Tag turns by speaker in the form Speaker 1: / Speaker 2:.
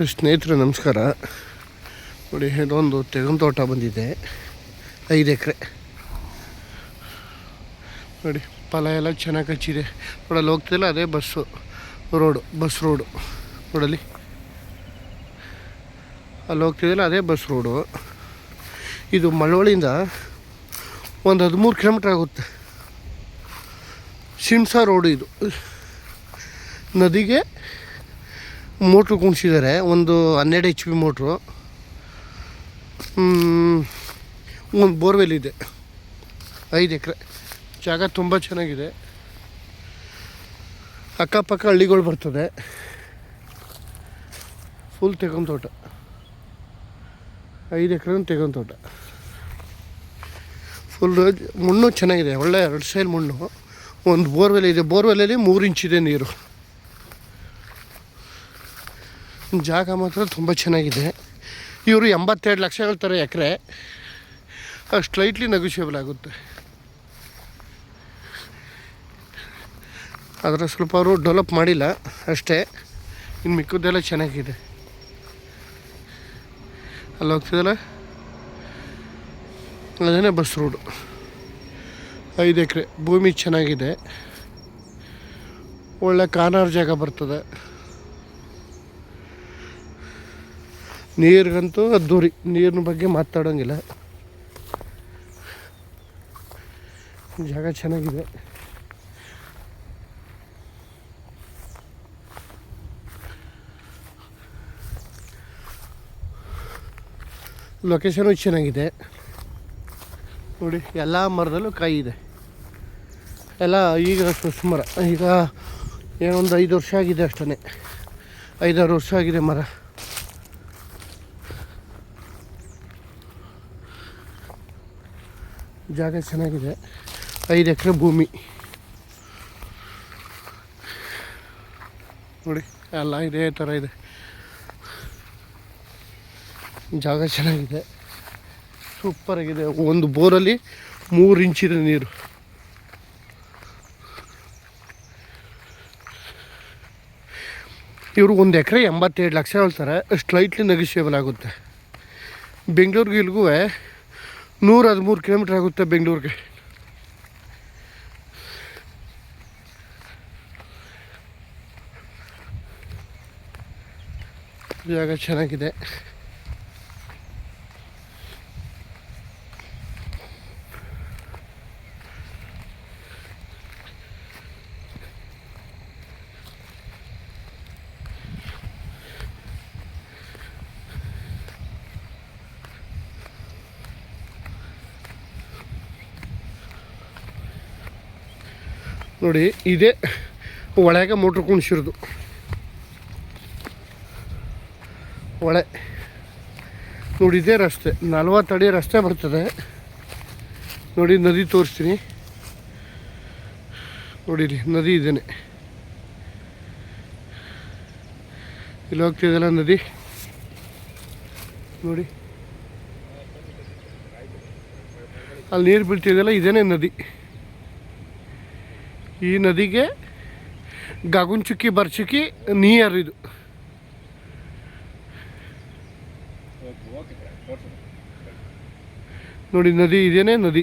Speaker 1: ಸ್ನೇಹಿತರೆ ನಮಸ್ಕಾರ. ನೋಡಿ, ಇದೊಂದು ತೆಂಗಿನ ತೋಟ ಬಂದಿದೆ, 5 ಎಕರೆ. ನೋಡಿ, ಫಲ ಎಲ್ಲ ಚೆನ್ನಾಗಿ ಹಚ್ಚಿದೆ. ನೋಡಲ್ಲಿ ಹೋಗ್ತಿಲ್ಲ, ಅದೇ ಬಸ್ ರೋಡು ನೋಡಲ್ಲಿ ಅಲ್ಲಿ ಹೋಗ್ತಿದ್ದಿಲ್ಲ, ಅದೇ ಬಸ್ ರೋಡು. ಇದು ಮಳವಳ್ಳಿಯಿಂದ ಒಂದು 13 ಕಿಲೋಮೀಟ್ರ್ ಆಗುತ್ತೆ. ಶಿಮ್ಸಾ ರೋಡು ಇದು. ನದಿಗೆ ಮೋಟ್ರು ಕುಣಿಸಿದ್ದಾರೆ, ಒಂದು 12 HP ಮೋಟ್ರು. ಒಂದು ಬೋರ್ವೆಲ್ ಇದೆ. 5 ಎಕರೆ ಜಾಗ, ತುಂಬ ಚೆನ್ನಾಗಿದೆ. ಅಕ್ಕಪಕ್ಕ ಹಳ್ಳಿಗಳು ಬರ್ತದೆ. ಫುಲ್ ತೆಂಗಿನ ತೋಟ, 5 ಎಕರೆ ತೆಂಗಿನ ತೋಟ. ಫುಲ್ ಮಣ್ಣು ಚೆನ್ನಾಗಿದೆ, ಒಳ್ಳೆ 2 ಸೈಲ್ ಮಣ್ಣು. ಒಂದು ಬೋರ್ವೆಲ್ ಇದೆ, ಬೋರ್ವೆಲ್ಲಲ್ಲಿ 3 ಇಂಚಿದೆ ನೀರು. ಜಾಗ ಮಾತ್ರ ತುಂಬ ಚೆನ್ನಾಗಿದೆ. ಇವರು 82 ಲಕ್ಷ ಹೇಳ್ತಾರೆ ಎಕರೆ. ಅಷ್ಟು ಲೈಟ್ಲಿ ನೆಗೋಷಿಯಬಲ್ ಆಗುತ್ತೆ. ಆದರೆ ಸ್ವಲ್ಪ ಅವರು ಡೆವಲಪ್ ಮಾಡಿಲ್ಲ ಅಷ್ಟೇ, ಇನ್ನು ಮಿಕ್ಕದ್ದೆಲ್ಲ ಚೆನ್ನಾಗಿದೆ. ಅಲ್ಲಿ ಹೋಗ್ತಿದ್ದಲ್ಲ, ಅದೇನೇ ಬಸ್ ರೋಡು. 5 ಎಕರೆ ಭೂಮಿ ಚೆನ್ನಾಗಿದೆ, ಒಳ್ಳೆ ಕಾರ್ನರ್ ಜಾಗ ಬರ್ತದೆ. ನೀರಿಗಂತೂ ಅದ್ದೂರಿ, ನೀರಿನ ಬಗ್ಗೆ ಮಾತಾಡೋಂಗಿಲ್ಲ. ಜಾಗ ಚೆನ್ನಾಗಿದೆ. ಲೊಕೇಶನು ಚೆನ್ನಾಗಿದೆ. ನೋಡಿ, ಎಲ್ಲ ಮರದಲ್ಲೂ ಕಾಯಿ ಇದೆ. ಎಲ್ಲ ಈಗ ಸುಮಾರು ಈಗ ಏನೊಂದು 5 ವರ್ಷ ಆಗಿದೆ ಅಷ್ಟೇ, 5-6 ವರ್ಷ ಆಗಿದೆ ಮರ. ಜಾಗ ಚೆನ್ನಾಗಿದೆ, 5 ಎಕರೆ ಭೂಮಿ. ನೋಡಿ, ಎಲ್ಲ ಇದೇ ಥರ ಇದೆ. ಜಾಗ ಚೆನ್ನಾಗಿದೆ, ಸೂಪರಾಗಿದೆ. ಒಂದು ಬೋರಲ್ಲಿ 3 ಇಂಚಿದೆ ನೀರು. ಇವರು 1 ಎಕರೆ 82 ಲಕ್ಷ ಹೇಳ್ತಾರೆ. ಅಷ್ಟು ಲೈಟ್ಲಿ ನೆಗೋಷಿಯಬಲ್ ಆಗುತ್ತೆ. ಬೆಂಗಳೂರಿಗೆ ಇಲ್ಗೂ 113 ಕಿಲೋಮೀಟ್ರ್ ಆಗುತ್ತೆ ಬೆಂಗಳೂರಿಗೆ. ಜಾಗ ಚೆನ್ನಾಗಿದೆ. ನೋಡಿ, ಇದೇ ಒಳಗೆ ಮೋಟ್ರ್ ಕುಣಿಸಿರೋದು. ಒಳೆ ನೋಡಿ, ಇದೇ ರಸ್ತೆ, 40 ಅಡಿ ರಸ್ತೆ ಬರ್ತದೆ. ನೋಡಿ, ನದಿ ತೋರಿಸ್ತೀನಿ. ನೋಡಿರಿ, ನದಿ ಇದೇನೆ, ಇಲ್ಲಿ ಹೋಗ್ತಿದೆಲ್ಲ ನದಿ. ನೋಡಿ, ಅಲ್ಲಿ ನೀರು ಬೀಳ್ತಿದೆಯಲ್ಲ, ಇದೇನೆ ನದಿ. ಈ ನದಿಗೆ ಗಗನಚುಕ್ಕಿ ಬರ್ಚುಕ್ಕಿ ನೀರು ಇದು. ನೋಡಿ, ನದಿ ಇದೇನೆ ನದಿ.